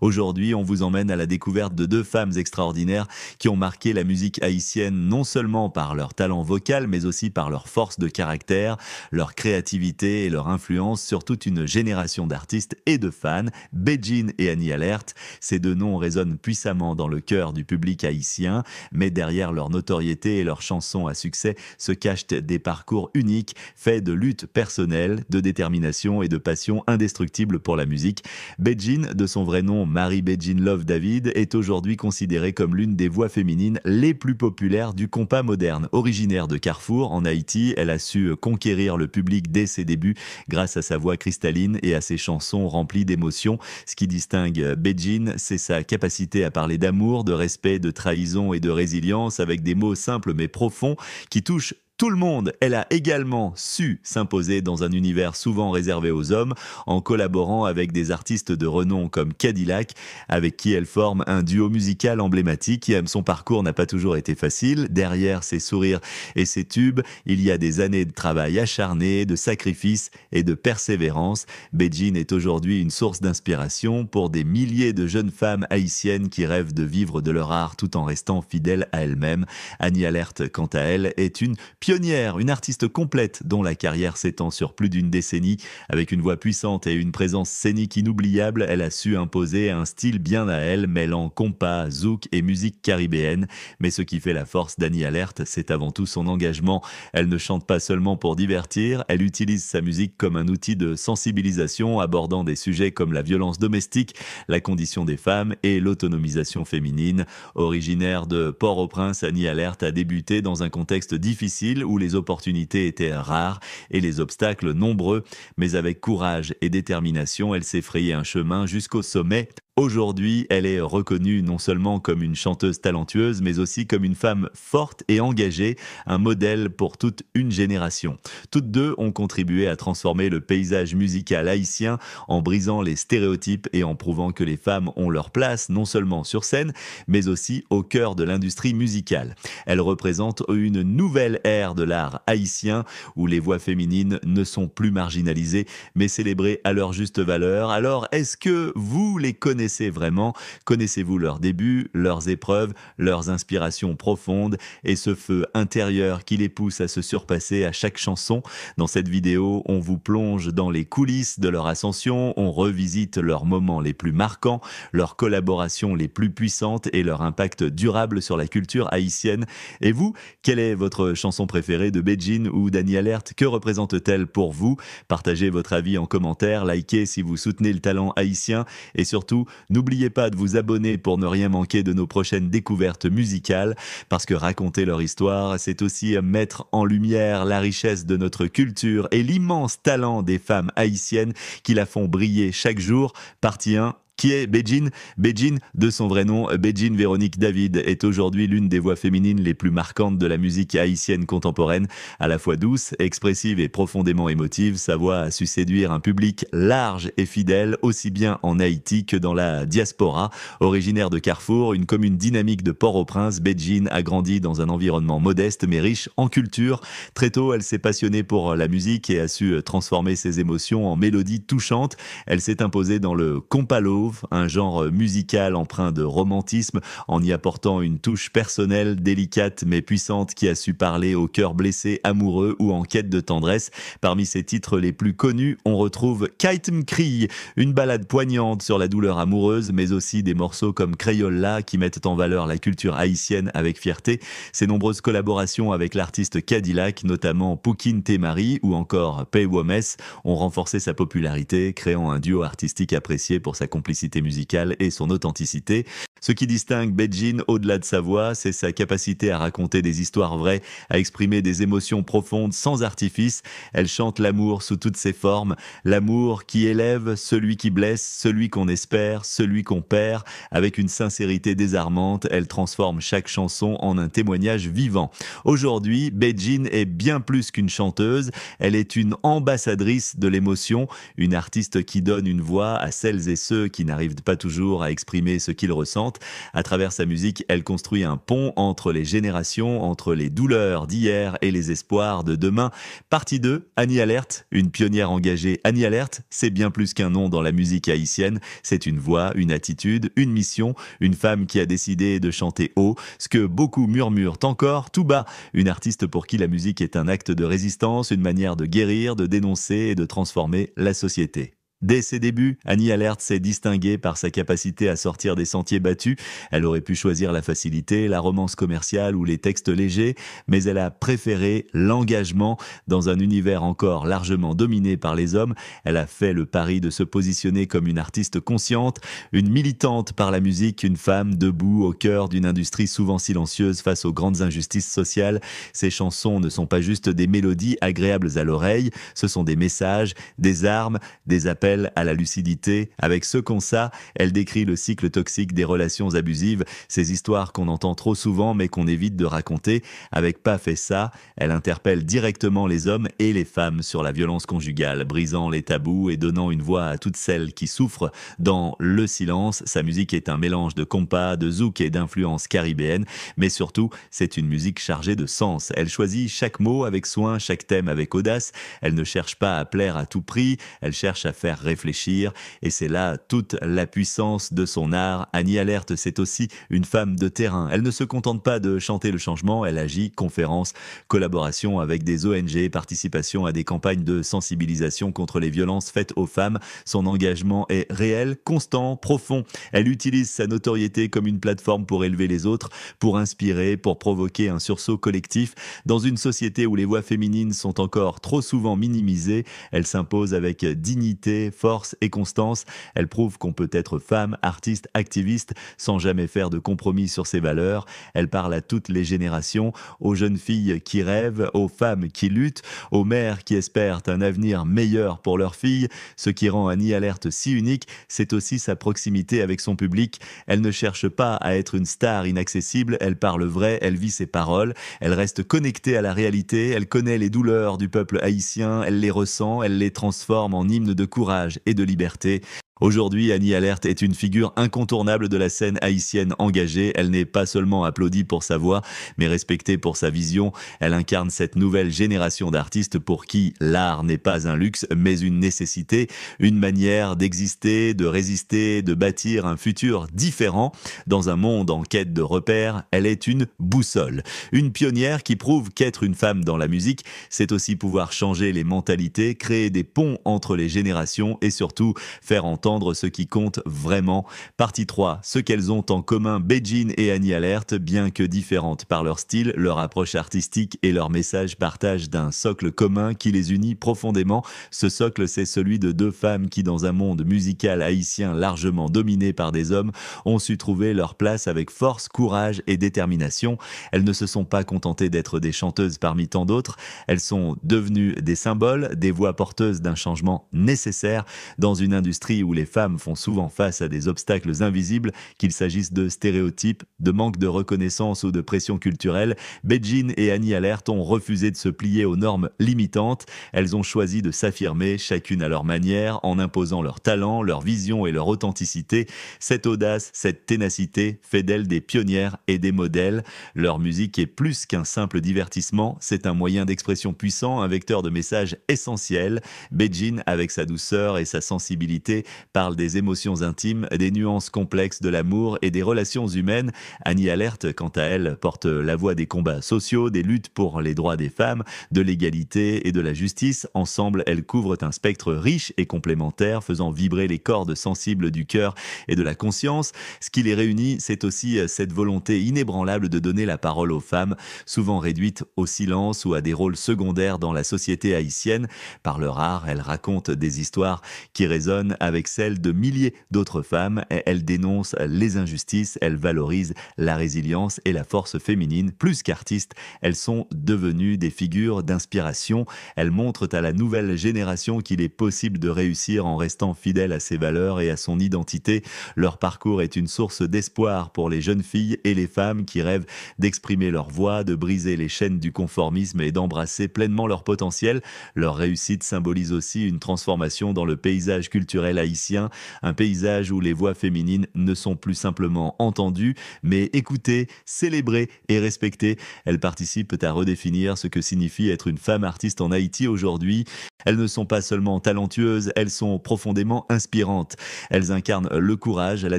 Aujourd'hui, on vous emmène à la découverte de deux femmes extraordinaires qui ont marqué la musique haïtienne non seulement par leur talent vocal, mais aussi par leur force de caractère, leur créativité et leur influence sur toute une génération d'artistes et de fans. Bejin et Annie Alert, ces deux noms résonnent puissamment dans le cœur du public haïtien, mais derrière leur notoriété et leurs chansons à succès se cachent des parcours uniques, faits de lutte personnelle, de détermination et de passion indestructible pour la musique. Bejin, de son vrai nom Mary Bejin Love David, est aujourd'hui considérée comme l'une des voix féminines les plus populaires du compas moderne. Originaire de Carrefour, en Haïti, elle a su conquérir le public dès ses débuts grâce à sa voix cristalline et à ses chansons remplies d'émotions. Ce qui distingue Bejin, c'est sa capacité à parler d'amour, de respect, de trahison et de résilience avec des mots simples mais profonds qui touchent tout le monde. Elle a également su s'imposer dans un univers souvent réservé aux hommes en collaborant avec des artistes de renom comme Cadillac, avec qui elle forme un duo musical emblématique. Son parcours n'a pas toujours été facile. Derrière ses sourires et ses tubes, il y a des années de travail acharné, de sacrifice et de persévérance. Bejin est aujourd'hui une source d'inspiration pour des milliers de jeunes femmes haïtiennes qui rêvent de vivre de leur art tout en restant fidèles à elles-mêmes. Annie Alert, quant à elle, est une pionnière, une artiste complète dont la carrière s'étend sur plus d'une décennie. Avec une voix puissante et une présence scénique inoubliable, elle a su imposer un style bien à elle, mêlant compas, zouk et musique caribéenne. Mais ce qui fait la force d'Annie Alert, c'est avant tout son engagement. Elle ne chante pas seulement pour divertir, elle utilise sa musique comme un outil de sensibilisation, abordant des sujets comme la violence domestique, la condition des femmes et l'autonomisation féminine. Originaire de Port-au-Prince, Annie Alert a débuté dans un contexte difficile où les opportunités étaient rares et les obstacles nombreux, mais avec courage et détermination, elle s'est frayé un chemin jusqu'au sommet. Aujourd'hui, elle est reconnue non seulement comme une chanteuse talentueuse, mais aussi comme une femme forte et engagée, un modèle pour toute une génération. Toutes deux ont contribué à transformer le paysage musical haïtien en brisant les stéréotypes et en prouvant que les femmes ont leur place non seulement sur scène, mais aussi au cœur de l'industrie musicale. Elles représentent une nouvelle ère de l'art haïtien où les voix féminines ne sont plus marginalisées, mais célébrées à leur juste valeur. Alors, est-ce que vous les connaissez vraiment? Connaissez-vous leurs débuts, leurs épreuves, leurs inspirations profondes et ce feu intérieur qui les pousse à se surpasser à chaque chanson? Dans cette vidéo, on vous plonge dans les coulisses de leur ascension, on revisite leurs moments les plus marquants, leurs collaborations les plus puissantes et leur impact durable sur la culture haïtienne. Et vous, quelle est votre chanson préférée de Bejin ou d'Annie Alert? Que représente-t-elle pour vous? Partagez votre avis en commentaire, likez si vous soutenez le talent haïtien et surtout, n'oubliez pas de vous abonner pour ne rien manquer de nos prochaines découvertes musicales, parce que raconter leur histoire, c'est aussi mettre en lumière la richesse de notre culture et l'immense talent des femmes haïtiennes qui la font briller chaque jour. Partie 1. Qui est Bejin? Bejin, de son vrai nom, Bejin Véronique David, est aujourd'hui l'une des voix féminines les plus marquantes de la musique haïtienne contemporaine. À la fois douce, expressive et profondément émotive, sa voix a su séduire un public large et fidèle, aussi bien en Haïti que dans la diaspora. Originaire de Carrefour, une commune dynamique de Port-au-Prince, Bejin a grandi dans un environnement modeste mais riche en culture. Très tôt, elle s'est passionnée pour la musique et a su transformer ses émotions en mélodies touchantes. Elle s'est imposée dans le compalo, un genre musical empreint de romantisme, en y apportant une touche personnelle, délicate mais puissante qui a su parler au cœur blessé, amoureux ou en quête de tendresse. Parmi ses titres les plus connus, on retrouve Kite M'Crie, une ballade poignante sur la douleur amoureuse, mais aussi des morceaux comme Crayola qui mettent en valeur la culture haïtienne avec fierté. Ses nombreuses collaborations avec l'artiste Cadillac, notamment Poukin Temari ou encore Pay Womes, ont renforcé sa popularité, créant un duo artistique apprécié pour sa complicité musicale et son authenticité. Ce qui distingue Bejin au-delà de sa voix, c'est sa capacité à raconter des histoires vraies, à exprimer des émotions profondes sans artifice. Elle chante l'amour sous toutes ses formes, l'amour qui élève, celui qui blesse, celui qu'on espère, celui qu'on perd. Avec une sincérité désarmante, elle transforme chaque chanson en un témoignage vivant. Aujourd'hui, Bejin est bien plus qu'une chanteuse, elle est une ambassadrice de l'émotion, une artiste qui donne une voix à celles et ceux qui n'arrivent pas toujours à exprimer ce qu'ils ressentent. À travers sa musique, elle construit un pont entre les générations, entre les douleurs d'hier et les espoirs de demain. Partie 2, Annie Alert, une pionnière engagée. Annie Alert, c'est bien plus qu'un nom dans la musique haïtienne. C'est une voix, une attitude, une mission, une femme qui a décidé de chanter haut, ce que beaucoup murmurent encore tout bas. Une artiste pour qui la musique est un acte de résistance, une manière de guérir, de dénoncer et de transformer la société. Dès ses débuts, Annie Alert s'est distinguée par sa capacité à sortir des sentiers battus. Elle aurait pu choisir la facilité, la romance commerciale ou les textes légers, mais elle a préféré l'engagement. Dans un univers encore largement dominé par les hommes, elle a fait le pari de se positionner comme une artiste consciente, une militante par la musique, une femme debout au cœur d'une industrie souvent silencieuse face aux grandes injustices sociales. Ses chansons ne sont pas juste des mélodies agréables à l'oreille, ce sont des messages, des armes, des appels à la lucidité. Avec ce constat, elle décrit le cycle toxique des relations abusives, ces histoires qu'on entend trop souvent mais qu'on évite de raconter. Avec Paf et ça, elle interpelle directement les hommes et les femmes sur la violence conjugale, brisant les tabous et donnant une voix à toutes celles qui souffrent dans le silence. Sa musique est un mélange de compas, de zouk et d'influences caribéennes, mais surtout, c'est une musique chargée de sens. Elle choisit chaque mot avec soin, chaque thème avec audace. Elle ne cherche pas à plaire à tout prix, elle cherche à faire réfléchir, et c'est là toute la puissance de son art. Annie Alert, c'est aussi une femme de terrain. Elle ne se contente pas de chanter le changement, elle agit, conférences, collaboration avec des ONG, participation à des campagnes de sensibilisation contre les violences faites aux femmes. Son engagement est réel, constant, profond. Elle utilise sa notoriété comme une plateforme pour élever les autres, pour inspirer, pour provoquer un sursaut collectif. Dans une société où les voix féminines sont encore trop souvent minimisées, elle s'impose avec dignité, force et constance. Elle prouve qu'on peut être femme, artiste, activiste, sans jamais faire de compromis sur ses valeurs. Elle parle à toutes les générations, aux jeunes filles qui rêvent, aux femmes qui luttent, aux mères qui espèrent un avenir meilleur pour leurs filles. Ce qui rend Annie Alert si unique, c'est aussi sa proximité avec son public. Elle ne cherche pas à être une star inaccessible, elle parle vrai, elle vit ses paroles, elle reste connectée à la réalité, elle connaît les douleurs du peuple haïtien, elle les ressent, elle les transforme en hymnes de courage et de liberté. Aujourd'hui, Annie Alert est une figure incontournable de la scène haïtienne engagée. Elle n'est pas seulement applaudie pour sa voix, mais respectée pour sa vision. Elle incarne cette nouvelle génération d'artistes pour qui l'art n'est pas un luxe, mais une nécessité, une manière d'exister, de résister, de bâtir un futur différent. Dans un monde en quête de repères, elle est une boussole. Une pionnière qui prouve qu'être une femme dans la musique, c'est aussi pouvoir changer les mentalités, créer des ponts entre les générations et surtout faire entendre ce qui compte vraiment. Partie 3, ce qu'elles ont en commun, Beijing et Annie Alert, bien que différentes par leur style, leur approche artistique et leur message partagent d'un socle commun qui les unit profondément. Ce socle, c'est celui de deux femmes qui, dans un monde musical haïtien largement dominé par des hommes, ont su trouver leur place avec force, courage et détermination. Elles ne se sont pas contentées d'être des chanteuses parmi tant d'autres, elles sont devenues des symboles, des voix porteuses d'un changement nécessaire dans une industrie où les femmes font souvent face à des obstacles invisibles, qu'il s'agisse de stéréotypes, de manque de reconnaissance ou de pression culturelle. Beijing et Annie Alert ont refusé de se plier aux normes limitantes. Elles ont choisi de s'affirmer, chacune à leur manière, en imposant leur talent, leur vision et leur authenticité. Cette audace, cette ténacité fait d'elles des pionnières et des modèles. Leur musique est plus qu'un simple divertissement, c'est un moyen d'expression puissant, un vecteur de messages essentiels. Beijing, avec sa douceur et sa sensibilité, parle des émotions intimes, des nuances complexes de l'amour et des relations humaines. Annie Alert, quant à elle, porte la voix des combats sociaux, des luttes pour les droits des femmes, de l'égalité et de la justice. Ensemble, elles couvrent un spectre riche et complémentaire, faisant vibrer les cordes sensibles du cœur et de la conscience. Ce qui les réunit, c'est aussi cette volonté inébranlable de donner la parole aux femmes, souvent réduites au silence ou à des rôles secondaires dans la société haïtienne. Par leur art, elles racontent des histoires qui résonnent avec celles de milliers d'autres femmes. Elles dénoncent les injustices, elles valorisent la résilience et la force féminine. Plus qu'artistes, elles sont devenues des figures d'inspiration. Elles montrent à la nouvelle génération qu'il est possible de réussir en restant fidèle à ses valeurs et à son identité. Leur parcours est une source d'espoir pour les jeunes filles et les femmes qui rêvent d'exprimer leur voix, de briser les chaînes du conformisme et d'embrasser pleinement leur potentiel. Leur réussite symbolise aussi une transformation dans le paysage culturel haïtien haïtien, un paysage où les voix féminines ne sont plus simplement entendues, mais écoutées, célébrées et respectées. Elles participent à redéfinir ce que signifie être une femme artiste en Haïti aujourd'hui. Elles ne sont pas seulement talentueuses, elles sont profondément inspirantes. Elles incarnent le courage, la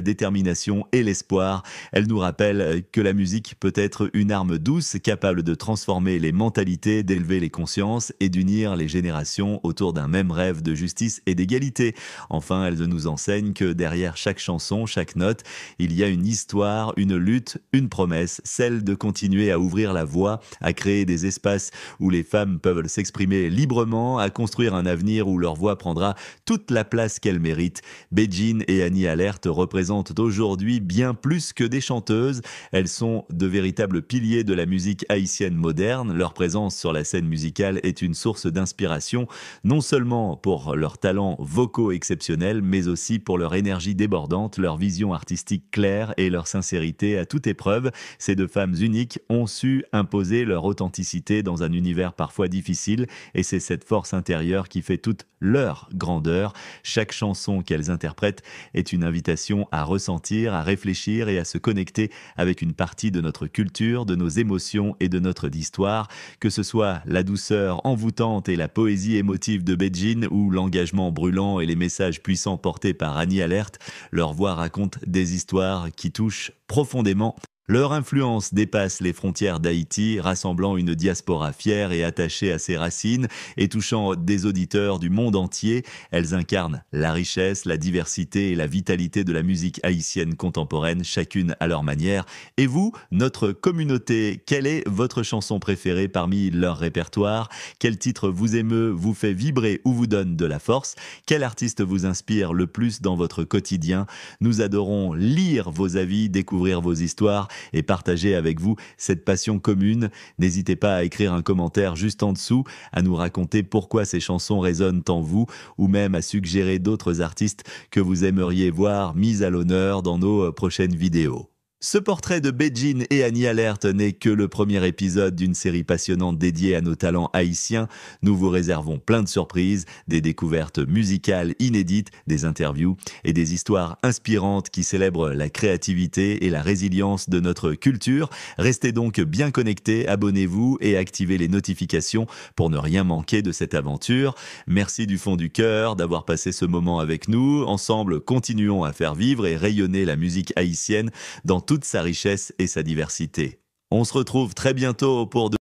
détermination et l'espoir. Elles nous rappellent que la musique peut être une arme douce, capable de transformer les mentalités, d'élever les consciences et d'unir les générations autour d'un même rêve de justice et d'égalité. Enfin, elles nous enseignent que derrière chaque chanson, chaque note, il y a une histoire, une lutte, une promesse, celle de continuer à ouvrir la voie, à créer des espaces où les femmes peuvent s'exprimer librement, à construire un avenir où leur voix prendra toute la place qu'elle mérite. Beijing et Annie Alert représentent aujourd'hui bien plus que des chanteuses. Elles sont de véritables piliers de la musique haïtienne moderne. Leur présence sur la scène musicale est une source d'inspiration, non seulement pour leurs talents vocaux exceptionnels, mais aussi pour leur énergie débordante, leur vision artistique claire et leur sincérité à toute épreuve. Ces deux femmes uniques ont su imposer leur authenticité dans un univers parfois difficile, et c'est cette force intérieure qui fait toute leur grandeur. Chaque chanson qu'elles interprètent est une invitation à ressentir, à réfléchir et à se connecter avec une partie de notre culture, de nos émotions et de notre histoire. Que ce soit la douceur envoûtante et la poésie émotive de Beijing ou l'engagement brûlant et les messages puissants portés par Annie Alert, leur voix raconte des histoires qui touchent profondément. Leur influence dépasse les frontières d'Haïti, rassemblant une diaspora fière et attachée à ses racines et touchant des auditeurs du monde entier. Elles incarnent la richesse, la diversité et la vitalité de la musique haïtienne contemporaine, chacune à leur manière. Et vous, notre communauté, quelle est votre chanson préférée parmi leur répertoire? Quel titre vous émeut, vous fait vibrer ou vous donne de la force? Quel artiste vous inspire le plus dans votre quotidien? Nous adorons lire vos avis, découvrir vos histoires et partager avec vous cette passion commune. N'hésitez pas à écrire un commentaire juste en dessous, à nous raconter pourquoi ces chansons résonnent en vous, ou même à suggérer d'autres artistes que vous aimeriez voir mis à l'honneur dans nos prochaines vidéos. Ce portrait de Beijing et Annie Alert n'est que le premier épisode d'une série passionnante dédiée à nos talents haïtiens. Nous vous réservons plein de surprises, des découvertes musicales inédites, des interviews et des histoires inspirantes qui célèbrent la créativité et la résilience de notre culture. Restez donc bien connectés, abonnez-vous et activez les notifications pour ne rien manquer de cette aventure. Merci du fond du cœur d'avoir passé ce moment avec nous. Ensemble, continuons à faire vivre et rayonner la musique haïtienne dans toute sa richesse et sa diversité. On se retrouve très bientôt pour de